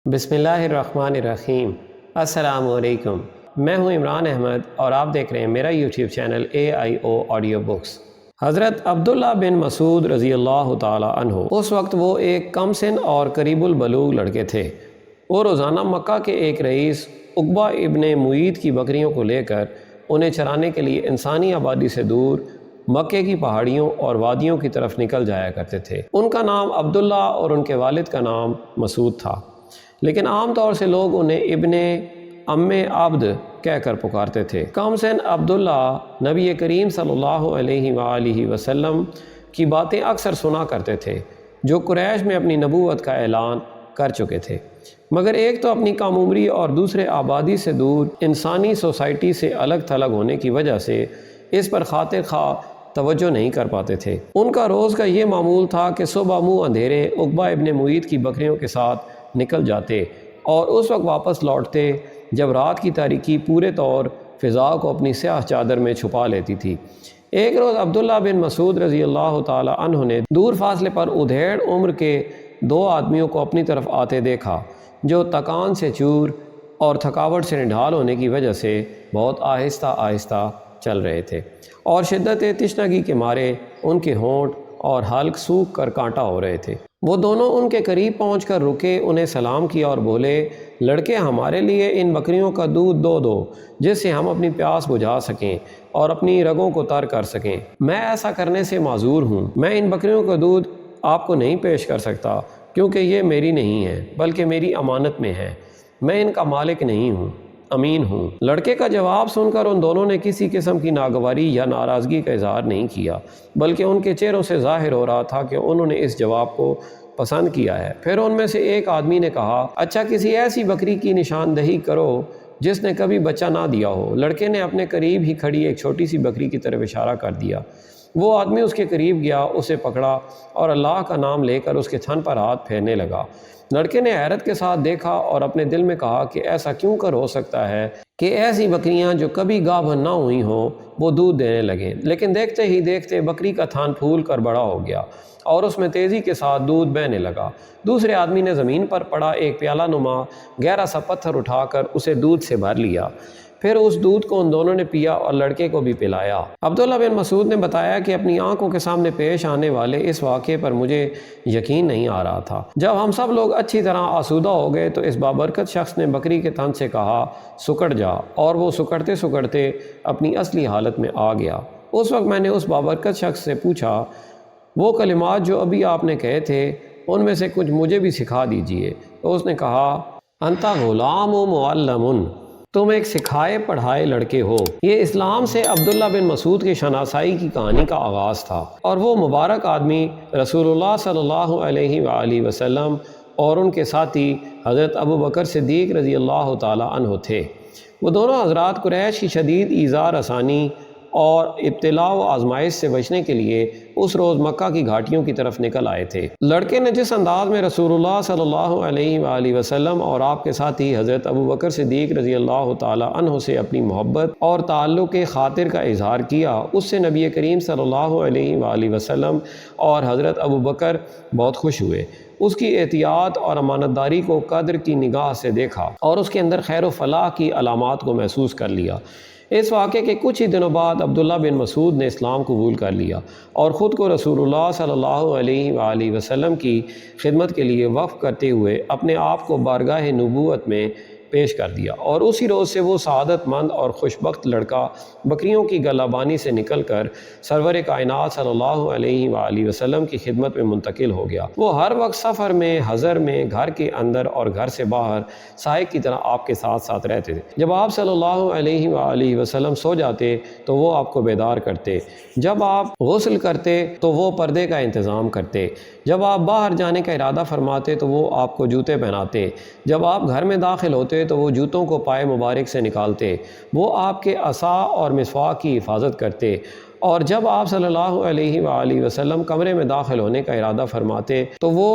بسم اللہ الرحمن الرحیم۔ السلام علیکم، میں ہوں عمران احمد اور آپ دیکھ رہے ہیں میرا YouTube channel AIO audio books. حضرت عبداللہ بن مسعود رضی اللہ تعالی عنہ، اس وقت وہ ایک کم سن اور قریب البلوغ لڑکے تھے۔ وہ روزانہ مکہ کے ایک رئیس عقبہ ابن معیط کی بکریوں کو لے کر انہیں چرانے کے لیے انسانی آبادی سے دور مکے کی پہاڑیوں اور وادیوں کی طرف نکل جایا کرتے تھے۔ ان کا نام عبداللہ اور ان کے والد کا نام مسعود تھا، لیکن عام طور سے لوگ انہیں ابن عبد کہہ کر پکارتے تھے۔ کم سن عبداللہ نبی کریم صلی اللہ علیہ وآلہ وسلم کی باتیں اکثر سنا کرتے تھے، جو قریش میں اپنی نبوت کا اعلان کر چکے تھے، مگر ایک تو اپنی کم عمری اور دوسرے آبادی سے دور انسانی سوسائٹی سے الگ تھلگ ہونے کی وجہ سے اس پر خاطر خواہ توجہ نہیں کر پاتے تھے۔ ان کا روز کا یہ معمول تھا کہ صبح منہ اندھیرے عقبہ ابن معیط کی بکریوں کے ساتھ نکل جاتے اور اس وقت واپس لوٹتے جب رات کی تاریکی پورے طور فضا کو اپنی سیاہ چادر میں چھپا لیتی تھی۔ ایک روز عبداللہ بن مسعود رضی اللہ تعالی عنہ نے دور فاصلے پر ادھیڑ عمر کے دو آدمیوں کو اپنی طرف آتے دیکھا، جو تکان سے چور اور تھکاوٹ سے نڈھال ہونے کی وجہ سے بہت آہستہ آہستہ چل رہے تھے، اور شدت تشنگی کے مارے ان کے ہونٹ اور حلق سوکھ کر کانٹا ہو رہے تھے۔ وہ دونوں ان کے قریب پہنچ کر رکے، انہیں سلام کیا اور بولے، لڑکے ہمارے لیے ان بکریوں کا دودھ دو جس سے ہم اپنی پیاس بجھا سکیں اور اپنی رگوں کو تر کر سکیں۔ میں ایسا کرنے سے معذور ہوں۔ میں ان بکریوں کا دودھ آپ کو نہیں پیش کر سکتا، کیونکہ یہ میری نہیں ہے بلکہ میری امانت میں ہے۔ میں ان کا مالک نہیں ہوں، امین ہوں۔ لڑکے کا جواب سن کر ان دونوں نے کسی قسم کی ناگواری یا ناراضگی کا اظہار نہیں کیا، بلکہ ان کے چہروں سے ظاہر ہو رہا تھا کہ انہوں نے اس جواب کو پسند کیا ہے۔ پھر ان میں سے ایک آدمی نے کہا، اچھا کسی ایسی بکری کی نشاندہی کرو جس نے کبھی بچہ نہ دیا ہو۔ لڑکے نے اپنے قریب ہی کھڑی ایک چھوٹی سی بکری کی طرف اشارہ کر دیا۔ وہ آدمی اس کے قریب گیا، اسے پکڑا اور اللہ کا نام لے کر اس کے تھن پر ہاتھ پھیرنے لگا۔ لڑکے نے حیرت کے ساتھ دیکھا اور اپنے دل میں کہا کہ ایسا کیوں کر ہو سکتا ہے کہ ایسی بکریاں جو کبھی گابھن نہ ہوئی ہوں وہ دودھ دینے لگیں۔ لیکن دیکھتے ہی دیکھتے بکری کا تھن پھول کر بڑا ہو گیا اور اس میں تیزی کے ساتھ دودھ بہنے لگا۔ دوسرے آدمی نے زمین پر پڑا ایک پیالہ نما گہرا سا پتھر اٹھا کر اسے دودھ سے بھر لیا، پھر اس دودھ کو ان دونوں نے پیا اور لڑکے کو بھی پلایا۔ عبداللہ بن مسعود نے بتایا کہ اپنی آنکھوں کے سامنے پیش آنے والے اس واقعے پر مجھے یقین نہیں آ رہا تھا۔ جب ہم سب لوگ اچھی طرح آسودہ ہو گئے تو اس بابرکت شخص نے بکری کے تن سے کہا، سکڑ جا، اور وہ سکڑتے سکڑتے اپنی اصلی حالت میں آ گیا۔ اس وقت میں نے اس بابرکت شخص سے پوچھا، وہ کلمات جو ابھی آپ نے کہے تھے ان میں سے کچھ مجھے بھی سکھا دیجئے۔ تو اس نے کہا، انت غلام و معلم، تم ایک سکھائے پڑھائے لڑکے ہو۔ یہ اسلام سے عبداللہ بن مسعود کی شناسائی کی کہانی کا آغاز تھا، اور وہ مبارک آدمی رسول اللہ صلی اللہ علیہ وآلہ وسلم اور ان کے ساتھی حضرت ابوبکر صدیق رضی اللہ تعالی عنہ تھے۔ وہ دونوں حضرات قریش کی شدید ایذا رسانی اور ابتلاء و آزمائش سے بچنے کے لیے اس روز مکہ کی گھاٹیوں کی طرف نکل آئے تھے۔ لڑکے نے جس انداز میں رسول اللہ صلی اللہ علیہ وآلہ وسلم اور آپ کے ساتھی حضرت ابوبکر صدیق رضی اللہ تعالی عنہ سے اپنی محبت اور تعلق خاطر کا اظہار کیا، اس سے نبی کریم صلی اللہ علیہ وآلہ وسلم اور حضرت ابوبکر بہت خوش ہوئے۔ اس کی احتیاط اور امانت داری کو قدر کی نگاہ سے دیکھا اور اس کے اندر خیر و فلاح کی علامات کو محسوس کر لیا۔ اس واقعے کے کچھ ہی دنوں بعد عبداللہ بن مسعود نے اسلام قبول کر لیا اور خود کو رسول اللہ صلی اللہ علیہ وآلہ وسلم کی خدمت کے لیے وقف کرتے ہوئے اپنے آپ کو بارگاہ نبوت میں پیش کر دیا، اور اسی روز سے وہ سعادت مند اور خوشبخت لڑکا بکریوں کی گلابانی سے نکل کر سرور کائنات صلی اللہ علیہ وآلہ وسلم کی خدمت میں منتقل ہو گیا۔ وہ ہر وقت سفر میں، حضر میں، گھر کے اندر اور گھر سے باہر سائق کی طرح آپ کے ساتھ ساتھ رہتے تھے۔ جب آپ صلی اللہ علیہ وآلہ وسلم سو جاتے تو وہ آپ کو بیدار کرتے، جب آپ غسل کرتے تو وہ پردے کا انتظام کرتے، جب آپ باہر جانے کا ارادہ فرماتے تو وہ آپ کو جوتے پہناتے، جب آپ گھر میں داخل ہوتے تو وہ جوتوں کو پائے مبارک سے نکالتے، وہ آپ کے عصا اور مسواک کی حفاظت کرتے، اور جب آپ صلی اللہ علیہ وآلہ وسلم کمرے میں داخل ہونے کا ارادہ فرماتے تو وہ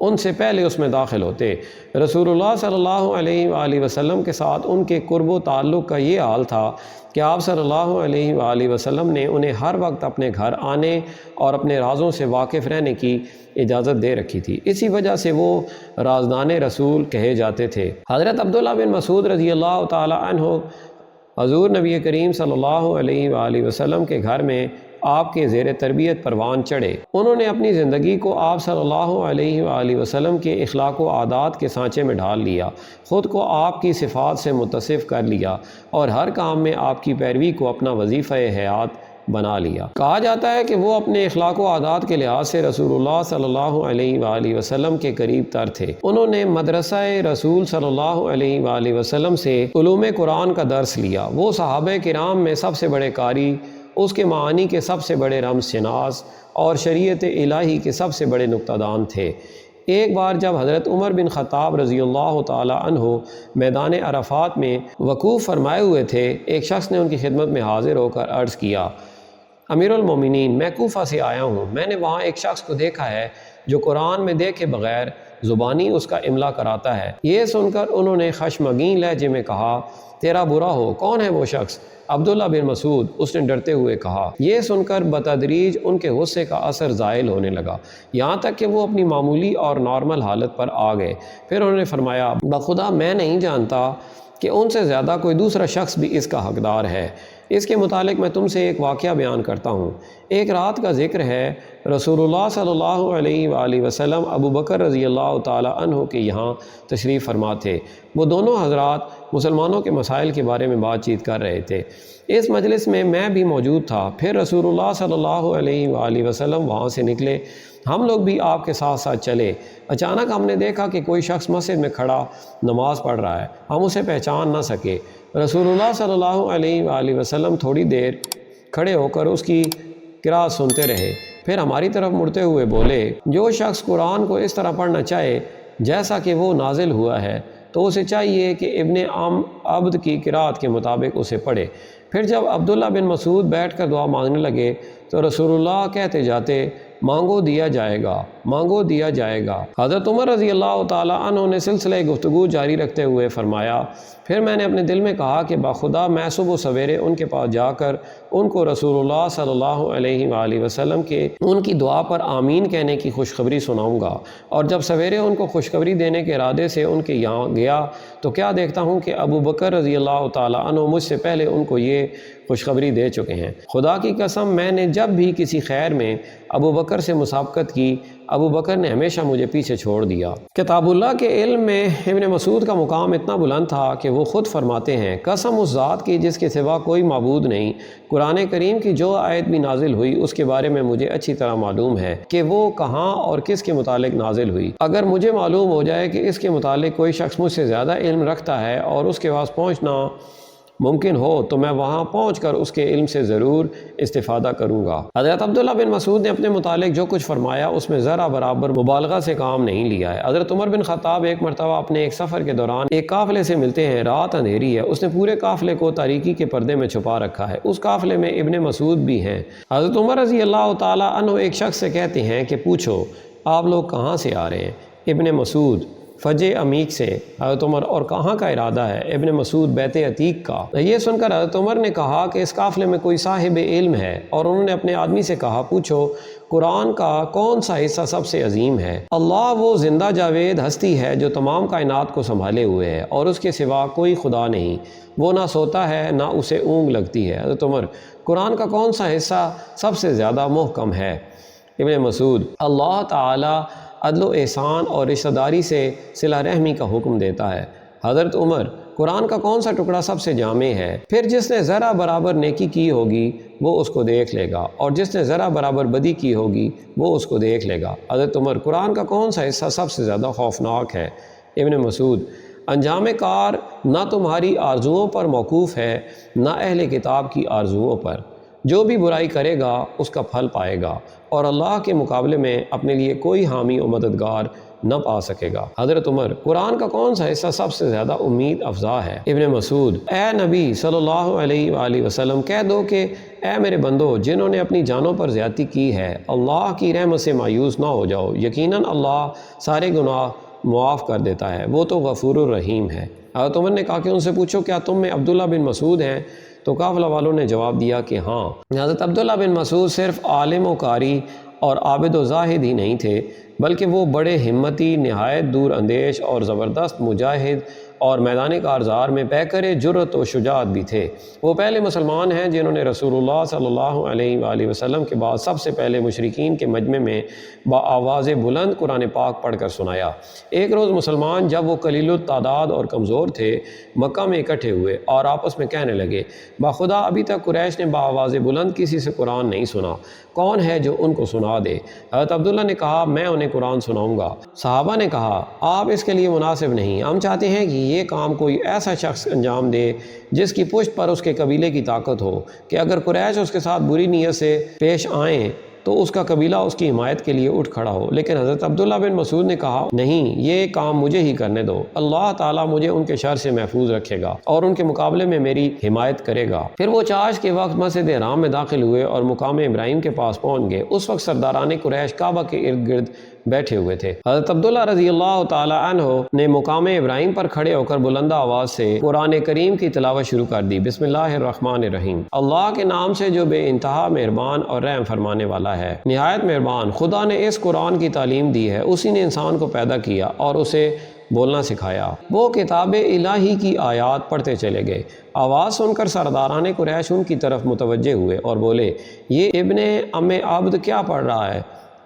ان سے پہلے اس میں داخل ہوتے۔ رسول اللہ صلی اللہ علیہ وآلہ وسلم کے ساتھ ان کے قرب و تعلق کا یہ حال تھا کہ آپ صلی اللہ علیہ وآلہ وسلم نے انہیں ہر وقت اپنے گھر آنے اور اپنے رازوں سے واقف رہنے کی اجازت دے رکھی تھی۔ اسی وجہ سے وہ رازدان رسول کہے جاتے تھے۔ حضرت عبداللہ بن مسعود رضی اللہ تعالی عنہ حضور نبی کریم صلی اللہ علیہ وآلہ وسلم کے گھر میں آپ کے زیر تربیت پروان چڑھے۔ انہوں نے اپنی زندگی کو آپ صلی اللہ علیہ وآلہ وسلم کے اخلاق و عادات کے سانچے میں ڈھال لیا، خود کو آپ کی صفات سے متصف کر لیا اور ہر کام میں آپ کی پیروی کو اپنا وظیفہ حیات بنا لیا۔ کہا جاتا ہے کہ وہ اپنے اخلاق و عادات کے لحاظ سے رسول اللہ صلی اللہ علیہ وآلہ وسلم کے قریب تر تھے۔ انہوں نے مدرسہ رسول صلی اللہ علیہ وآلہ وسلم سے علوم قرآن کا درس لیا۔ وہ صحابہ کرام میں سب سے بڑے قاری، اس کے معانی کے سب سے بڑے رمز شناس اور شریعت الہی کے سب سے بڑے نکتہ دان تھے۔ ایک بار جب حضرت عمر بن خطاب رضی اللہ تعالی عنہ میدان عرفات میں وقوف فرمائے ہوئے تھے، ایک شخص نے ان کی خدمت میں حاضر ہو کر عرض کیا، امیر المومنین، میں کوفہ سے آیا ہوں، میں نے وہاں ایک شخص کو دیکھا ہے جو قرآن میں دیکھے بغیر زبانی اس کا املا کراتا ہے۔ یہ سن کر انہوں نے خشمگین لہجے میں کہا، تیرا برا ہو، کون ہے وہ شخص؟ عبداللہ بن مسعود، اس نے ڈرتے ہوئے کہا۔ یہ سن کر بتدریج ان کے غصے کا اثر زائل ہونے لگا، یہاں تک کہ وہ اپنی معمولی اور نارمل حالت پر آ گئے۔ پھر انہوں نے فرمایا، بخدا میں نہیں جانتا کہ ان سے زیادہ کوئی دوسرا شخص بھی اس کا حقدار ہے۔ اس کے متعلق میں تم سے ایک واقعہ بیان کرتا ہوں۔ ایک رات کا ذکر ہے، رسول اللہ صلی اللہ علیہ وآلہ وسلم ابو بکر رضی اللہ تعالی عنہ کے یہاں تشریف فرما تھے۔ وہ دونوں حضرات مسلمانوں کے مسائل کے بارے میں بات چیت کر رہے تھے۔ اس مجلس میں بھی موجود تھا۔ پھر رسول اللہ صلی اللہ علیہ وآلہ وسلم وہاں سے نکلے، ہم لوگ بھی آپ کے ساتھ ساتھ چلے۔ اچانک ہم نے دیکھا کہ کوئی شخص مسجد میں کھڑا نماز پڑھ رہا ہے، ہم اسے پہچان نہ سکے۔ رسول اللہ صلی اللہ علیہ وآلہ وسلم تھوڑی دیر کھڑے ہو کر اس کی قرأت سنتے رہے، پھر ہماری طرف مڑتے ہوئے بولے، جو شخص قرآن کو اس طرح پڑھنا چاہے جیسا کہ وہ نازل ہوا ہے تو اسے چاہیے کہ ابن عبد کی قرأت کے مطابق اسے پڑھے۔ پھر جب عبداللہ بن مسعود بیٹھ کر دعا مانگنے لگے تو رسول اللہ کہتے جاتے، مانگو دیا جائے گا، مانگو دیا جائے گا۔ حضرت عمر رضی اللہ تعالی عنہ نے سلسلہ گفتگو جاری رکھتے ہوئے فرمایا، پھر میں نے اپنے دل میں کہا کہ بخدا میں صبح و سویرے ان کے پاس جا کر ان کو رسول اللہ صلی اللہ علیہ وآلہ وسلم کے ان کی دعا پر آمین کہنے کی خوشخبری سناؤں گا، اور جب سویرے ان کو خوشخبری دینے کے ارادے سے ان کے یہاں گیا تو کیا دیکھتا ہوں کہ ابو بکر رضی اللہ تعالی عنہ مجھ سے پہلے ان کو یہ خوشخبری دے چکے ہیں۔ خدا کی قسم، میں نے جب بھی کسی خیر میں ابو بکر سے مسابقت کی، ابو بکر نے ہمیشہ مجھے پیچھے چھوڑ دیا۔ کتاب اللہ کے علم میں ابن مسعود کا مقام اتنا بلند تھا کہ وہ خود فرماتے ہیں، قسم اس ذات کی جس کے سوا کوئی معبود نہیں، قرآن کریم کی جو آیت بھی نازل ہوئی اس کے بارے میں مجھے اچھی طرح معلوم ہے کہ وہ کہاں اور کس کے متعلق نازل ہوئی۔ اگر مجھے معلوم ہو جائے کہ اس کے متعلق کوئی شخص مجھ سے زیادہ علم رکھتا ہے اور اس کے پاس پہنچنا ممکن ہو تو میں وہاں پہنچ کر اس کے علم سے ضرور استفادہ کروں گا۔ حضرت عبداللہ بن مسعود نے اپنے متعلق جو کچھ فرمایا اس میں ذرا برابر مبالغہ سے کام نہیں لیا ہے۔ حضرت عمر بن خطاب ایک مرتبہ اپنے ایک سفر کے دوران ایک قافلے سے ملتے ہیں، رات اندھیری ہے، اس نے پورے قافلے کو تاریکی کے پردے میں چھپا رکھا ہے، اس قافلے میں ابن مسعود بھی ہیں۔ حضرت عمر رضی اللہ تعالی عنہ ایک شخص سے کہتے ہیں کہ پوچھو آپ لوگ کہاں سے آ رہے ہیں؟ ابن مسعود، فجے عمیق سے۔ حضرت عمر، اور کہاں کا ارادہ ہے؟ ابن مسعود، بیت عتیق کا۔ یہ سن کر حضرت عمر نے کہا کہ اس قافلے میں کوئی صاحب علم ہے، اور انہوں نے اپنے آدمی سے کہا، پوچھو قرآن کا کون سا حصہ سب سے عظیم ہے؟ اللہ وہ زندہ جاوید ہستی ہے جو تمام کائنات کو سنبھالے ہوئے ہے، اور اس کے سوا کوئی خدا نہیں، وہ نہ سوتا ہے نہ اسے اونگ لگتی ہے۔ حضرت عمر، قرآن کا کون سا حصہ سب سے زیادہ محکم ہے؟ ابن مسعود، اللہ تعالی عدل و احسان اور رشتہ داری سے صلہ رحمی کا حکم دیتا ہے۔ حضرت عمر، قرآن کا کون سا ٹکڑا سب سے جامع ہے؟ پھر جس نے ذرا برابر نیکی کی ہوگی وہ اس کو دیکھ لے گا، اور جس نے ذرا برابر بدی کی ہوگی وہ اس کو دیکھ لے گا۔ حضرت عمر، قرآن کا کون سا حصہ سب سے زیادہ خوفناک ہے؟ ابن مسعود، انجام کار نہ تمہاری آرزوؤں پر موقوف ہے نہ اہل کتاب کی آرزوؤں پر، جو بھی برائی کرے گا اس کا پھل پائے گا، اور اللہ کے مقابلے میں اپنے لیے کوئی حامی و مددگار نہ پا سکے گا۔ حضرت عمر، قرآن کا کون سا حصہ سب سے زیادہ امید افزا ہے؟ ابن مسعود، اے نبی صلی اللہ علیہ وآلہ وسلم، کہہ دو کہ اے میرے بندو جنہوں نے اپنی جانوں پر زیادتی کی ہے، اللہ کی رحمت سے مایوس نہ ہو جاؤ، یقیناً اللہ سارے گناہ معاف کر دیتا ہے، وہ تو غفور الرحیم ہے۔ حضرت عمر نے کہا کہ ان سے پوچھو کیا تم میں عبداللہ بن مسعود ہیں؟ تو قافلہ والوں نے جواب دیا کہ ہاں۔ حضرت عبداللہ بن مسعود صرف عالم و قاری اور عابد و زاہد ہی نہیں تھے، بلکہ وہ بڑے ہمتی، نہایت دور اندیش اور زبردست مجاہد اور میدان کارزار میں پیکر جرأت و شجاعت بھی تھے۔ وہ پہلے مسلمان ہیں جنہوں نے رسول اللہ صلی اللہ علیہ وآلہ وسلم کے بعد سب سے پہلے مشرکین کے مجمع میں بآواز بلند قرآن پاک پڑھ کر سنایا۔ ایک روز مسلمان جب وہ قلیل التعداد اور کمزور تھے مکہ میں اکٹھے ہوئے اور آپس میں کہنے لگے، بخدا ابھی تک قریش نے بآواز بلند کسی سے قرآن نہیں سنا، کون ہے جو ان کو سنا دے؟ حضرت عبداللہ نے کہا میں انہیں قرآن سناؤں گا۔ صحابہ نے کہا آپ اس کے لیے مناسب نہیں، ہم چاہتے ہیں کہ یہ کام کوئی ایسا شخص انجام دے جس کی پشت پر اس کے قبیلے کی طاقت ہو، کہ اگر قریش اس کے ساتھ بری نیت سے پیش آئیں تو اس کا قبیلہ اس کی حمایت کے لیے اٹھ کھڑا ہو۔ لیکن حضرت عبداللہ بن مسعود نے کہا نہیں، یہ کام مجھے ہی کرنے دو، اللہ تعالیٰ مجھے ان کے شر سے محفوظ رکھے گا اور ان کے مقابلے میں میری حمایت کرے گا۔ پھر وہ چاش کے وقت مسجد حرام میں داخل ہوئے اور مقام ابراہیم کے پاس پہنچ گئے۔ اس وقت سرداران قریش کعبہ کے ارد گرد بیٹھے ہوئے تھے۔ حضرت عبداللہ رضی اللہ تعالی عنہ نے مقام ابراہیم پر کھڑے ہو کر بلند آواز سے قرآن کریم کی تلاوت شروع کر دی۔ بسم اللہ الرحمن الرحیم، اللہ کے نام سے جو بے انتہا مہربان اور رحم فرمانے والا ہے۔ نہایت مہربان خدا نے اس قرآن کی تعلیم دی ہے، اسی نے انسان کو پیدا کیا اور اسے بولنا سکھایا۔ وہ کتاب الہی کی آیات پڑھتے چلے گئے۔ آواز سن کر سرداران قریش ان کی طرف متوجہ ہوئے اور بولے، یہ ابن ام عبد کیا پڑھ رہا ہے؟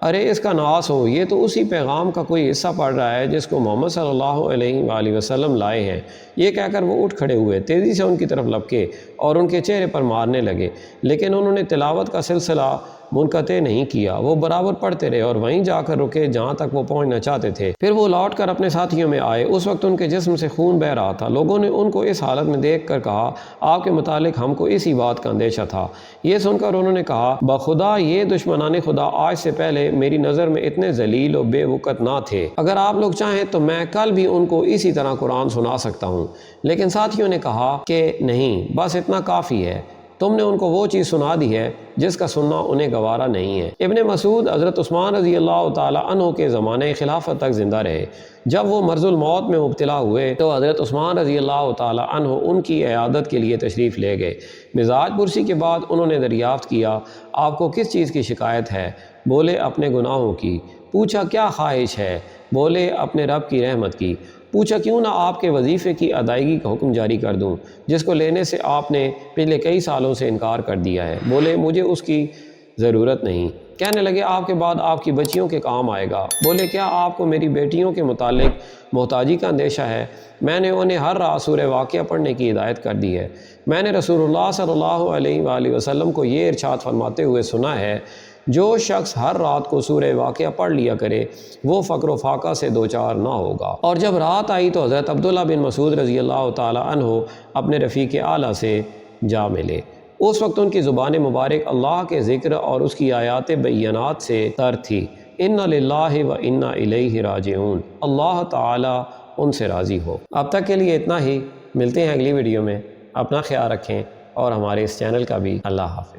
ارے اس کا ناس ہو، یہ تو اسی پیغام کا کوئی حصہ پڑھ رہا ہے جس کو محمد صلی اللہ علیہ وآلہ وسلم لائے ہیں۔ یہ کہہ کر وہ اٹھ کھڑے ہوئے، تیزی سے ان کی طرف لپکے اور ان کے چہرے پر مارنے لگے، لیکن انہوں نے تلاوت کا سلسلہ منقطع نہیں کیا، وہ برابر پڑھتے رہے اور وہیں جا کر رکے جہاں تک وہ پہنچنا چاہتے تھے۔ پھر وہ لوٹ کر اپنے ساتھیوں میں آئے، اس وقت ان کے جسم سے خون بہہ رہا تھا۔ لوگوں نے ان کو اس حالت میں دیکھ کر کہا آپ کے متعلق ہم کو اسی بات کا اندیشہ تھا۔ یہ سن کر انہوں نے کہا بخدا یہ دشمنان خدا آج سے پہلے میری نظر میں اتنے ذلیل و بے وقت نہ تھے، اگر آپ لوگ چاہیں تو میں کل بھی ان کو اسی طرح قرآن سنا سکتا ہوں۔ لیکن ساتھیوں نے کہا کہ نہیں، بس اتنا کافی ہے، تم نے ان کو وہ چیز سنا دی ہے جس کا سننا انہیں گوارا نہیں ہے۔ ابن مسعود حضرت عثمان رضی اللہ تعالی عنہ کے زمانے خلافت تک زندہ رہے۔ جب وہ مرض الموت میں مبتلا ہوئے تو حضرت عثمان رضی اللہ تعالی عنہ ان کی عیادت کے لیے تشریف لے گئے۔ مزاج پرسی کے بعد انہوں نے دریافت کیا آپ کو کس چیز کی شکایت ہے؟ بولے اپنے گناہوں کی۔ پوچھا کیا خواہش ہے؟ بولے اپنے رب کی رحمت کی۔ پوچھا کیوں نہ آپ کے وظیفے کی ادائیگی کا حکم جاری کر دوں جس کو لینے سے آپ نے پچھلے کئی سالوں سے انکار کر دیا ہے؟ بولے مجھے اس کی ضرورت نہیں۔ کہنے لگے آپ کے بعد آپ کی بچیوں کے کام آئے گا۔ بولے کیا آپ کو میری بیٹیوں کے متعلق محتاجی کا اندیشہ ہے؟ میں نے انہیں ہر رات سورہ واقعہ پڑھنے کی ہدایت کر دی ہے۔ میں نے رسول اللہ صلی اللہ علیہ وآلہ وسلم کو یہ ارشاد فرماتے ہوئے سنا ہے جو شخص ہر رات کو سورہ واقعہ پڑھ لیا کرے وہ فقر و فاقہ سے دوچار نہ ہوگا۔ اور جب رات آئی تو حضرت عبداللہ بن مسعود رضی اللہ تعالی عنہ اپنے رفیق اعلیٰ سے جا ملے۔ اس وقت ان کی زبان مبارک اللہ کے ذکر اور اس کی آیات بینات سے تر تھی۔ انا للہ و انا الیہ راجعون، اللہ تعالی ان سے راضی ہو۔ اب تک کے لیے اتنا ہی، ملتے ہیں اگلی ویڈیو میں، اپنا خیال رکھیں اور ہمارے اس چینل کا بھی۔ اللہ حافظ۔